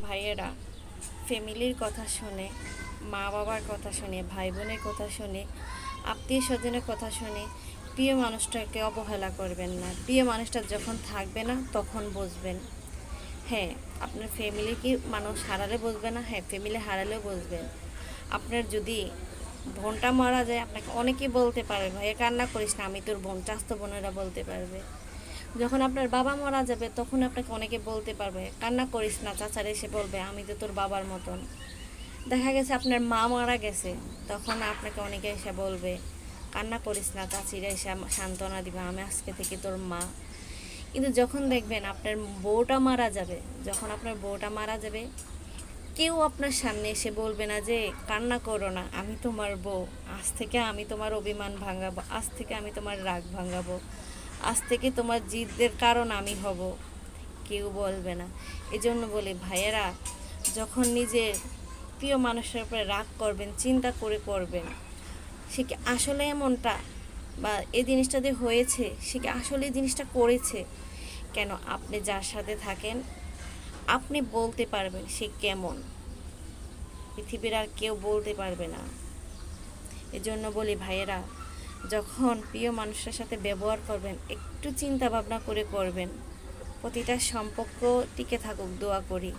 ভাইয়েরা, ফ্যামিলির কথা শুনে, মা বাবার কথা শুনে, ভাই বোনের কথা শুনে, আত্মীয় স্বজনের কথা শুনে প্রিয় মানুষটাকে অবহেলা করবেন না। প্রিয় মানুষটা যখন থাকবে না তখন বুঝবেন। হ্যাঁ, আপনার ফ্যামিলি কি মানুষ হারালে বুঝবে না? হ্যাঁ, ফ্যামিলি হারালেও বুঝবেন। আপনার যদি বোনটা মারা যায়, আপনাকে অনেকেই বলতে পারবে ভাইয়া কান্না করিস না, আমি তোর বোন। চাস্তো বোনেরা বলতে পারবে। যখন আপনার বাবা মারা যাবে তখন আপনাকে অনেকে বলতে পারবে কান্না করিস না, চাচারা এসে বলবে আমি তো তোর বাবার মতন। দেখা গেছে আপনার মা মারা গেছে, তখন আপনাকে অনেকে এসে বলবে কান্না করিস না, চাচিরা এসে সান্ত্বনা দিবে আমি আজকে থেকে তোর মা। কিন্তু যখন দেখবেন আপনার বউটা মারা যাবে, যখন আপনার বউটা মারা যাবে, কেউ আপনার সামনে এসে বলবে না যে কান্না করো না, আমি তোমার বউ, আজ থেকে আমি তোমার অভিমান ভাঙাবো, আজ থেকে আমি তোমার রাগ ভাঙাবো, আজ থেকে তোমার জিদের কারণ আমি হব। কেউ বলবে না। এজন্য বলি ভাইয়েরা, যখন নিজের প্রিয় মানুষের উপরে রাগ করবেন চিন্তা করে করবেন, সে কি আসলে এমনটা, বা এই জিনিসটা যে হয়েছে সে কি আসলে এই জিনিসটা করেছে। কেন, আপনি যার সাথে থাকেন আপনি বলতে পারবেন সে কেমন, পৃথিবীর আর কেউ বলতে পারবে না। এজন্য বলি ভাইয়েরা, যখন প্রিয় মানুষের সাথে ব্যবহার করবেন একটু চিন্তা ভাবনা করে করবেন। প্রতিটা সম্পর্ক টিকে থাকুক দোয়া করি।